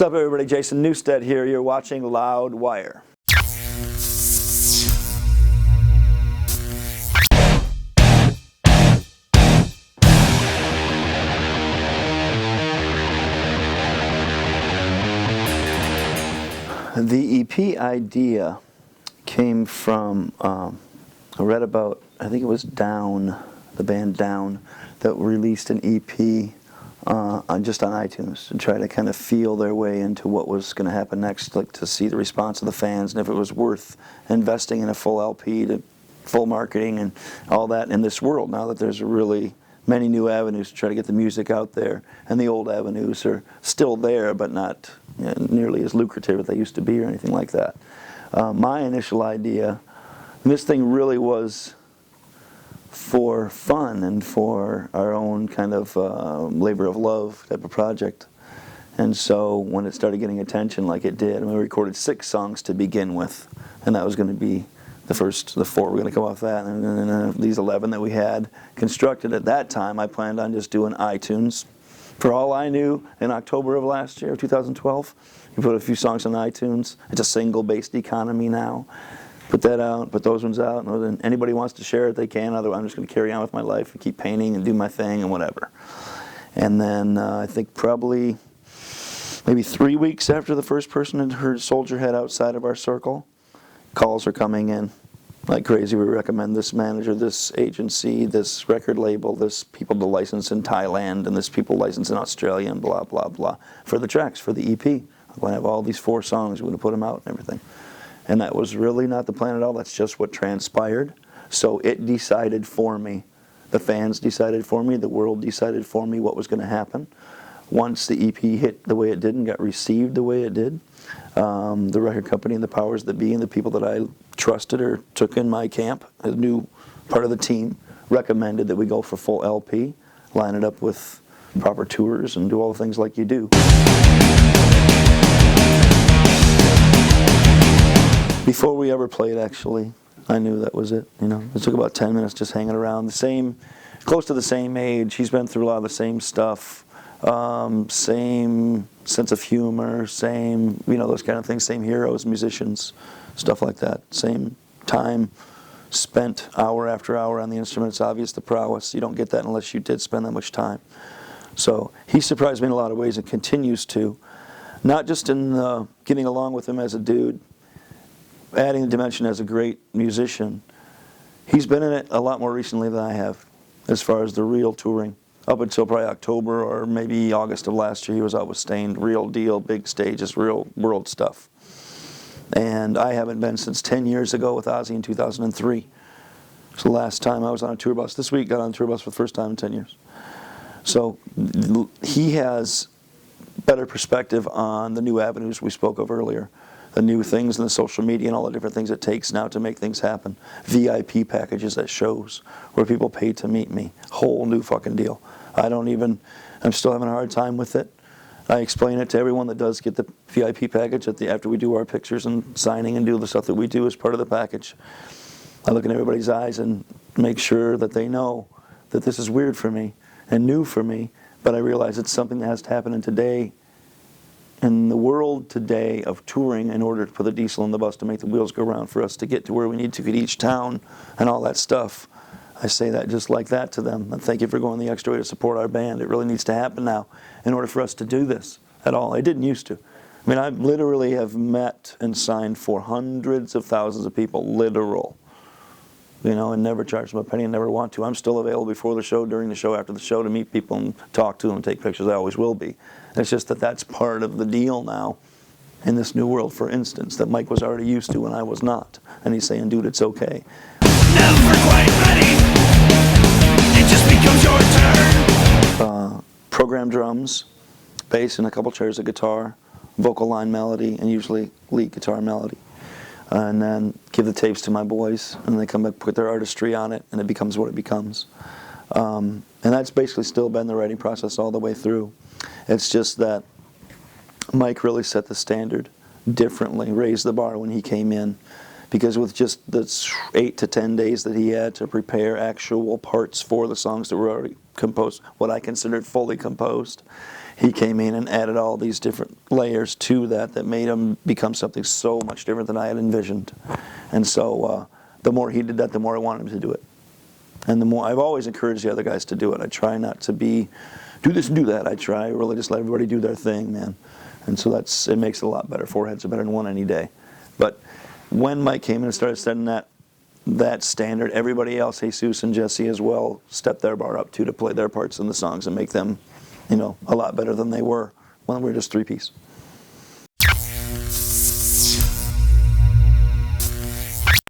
What's up, everybody? Jason Newsted here. You're watching Loudwire. The EP idea came from, I read about, I think it was Down, the band Down, that released an EP just on iTunes to try to kind of feel their way into what was going to happen next, like to see the response of the fans and if it was worth investing in a full LP, to full marketing and all that in this world now that there's really many new avenues to try to get the music out there, and the old avenues are still there but not nearly as lucrative as they used to be or anything like that. My initial idea, and this thing really was for fun and for our own kind of labor of love type of project. And so when it started getting attention like it did, and we recorded 6 songs to begin with, and that was going to be the 4 were going to come off that, and then these 11 that we had constructed at that time, I planned on just doing iTunes. For all I knew, in October of last year, 2012, you put a few songs on iTunes. It's a single-based economy now. Put that out, put those ones out, and anybody wants to share it, they can. Otherwise, I'm just going to carry on with my life and keep painting and do my thing and whatever. And then I think probably maybe 3 weeks after the first person had heard Soldier Head outside of our circle, calls are coming in like crazy. We recommend this manager, this agency, this record label, this people to license in Thailand, and this people license in Australia, and blah, blah, blah, for the tracks, for the EP. I'm going to have all these 4 songs. We're going to put them out and everything. And that was really not the plan at all. That's just what transpired. So it decided for me. The fans decided for me. The world decided for me what was going to happen. Once the EP hit the way it did and got received the way it did, the record company and the powers that be and the people that I trusted or took in my camp, a new part of the team, recommended that we go for full LP, line it up with proper tours, and do all the things like you do. Before we ever played, actually, I knew that was it. You know, it took about 10 minutes just hanging around. Close to the same age. He's been through a lot of the same stuff. Same sense of humor, same, those kind of things, same heroes, musicians, stuff like that. Same time spent hour after hour on the instrument. It's obvious the prowess. You don't get that unless you did spend that much time. So he surprised me in a lot of ways and continues to, not just in getting along with him as a dude, adding the dimension as a great musician. He's been in it a lot more recently than I have, as far as the real touring. Up until probably October or maybe August of last year, he was out with Stained, real deal, big stages, real world stuff. And I haven't been since 10 years ago with Ozzy in 2003. So the last time I was on a tour bus, this week got on a tour bus for the first time in 10 years. So he has better perspective on the new avenues we spoke of earlier. The new things in the social media and all the different things it takes now to make things happen. VIP packages at shows where people pay to meet me. Whole new fucking deal. I'm still having a hard time with it. I explain it to everyone that does get the VIP package after we do our pictures and signing and do the stuff that we do as part of the package. I look in everybody's eyes and make sure that they know that this is weird for me and new for me, but I realize it's something that has to happen in the world today of touring in order to put the diesel in the bus to make the wheels go round for us to get to where we need to get each town and all that stuff. I say that just like that to them. And thank you for going the extra way to support our band. It really needs to happen now in order for us to do this at all. I didn't used to. I mean, I literally have met and signed for hundreds of thousands of people, literal, and never charged them a penny and never want to. I'm still available before the show, during the show, after the show to meet people and talk to them and take pictures. I always will be. It's just that that's part of the deal now in this new world, for instance, that Mike was already used to and I was not. And he's saying, dude, it's okay. Never quite ready. It just becomes your turn. Program drums, bass, and a couple chairs of guitar, vocal line melody, and usually lead guitar melody. And then give the tapes to my boys, and they come back, put their artistry on it, and it becomes what it becomes. And that's basically still been the writing process all the way through. It's just that Mike really set the standard differently, raised the bar when he came in, because with just the 8 to 10 days that he had to prepare actual parts for the songs that were already composed, what I considered fully composed, he came in and added all these different layers to that made him become something so much different than I had envisioned. And so the more he did that, the more I wanted him to do it. And the more, I've always encouraged the other guys to do it. I try not to be, do this and do that. I try really just let everybody do their thing, man. And so it makes it a lot better. Four heads are better than one any day. But when Mike came in and started setting that standard, everybody else, Jesus and Jesse as well, stepped their bar up too, to play their parts in the songs and make them, a lot better than they were when we were just three-piece.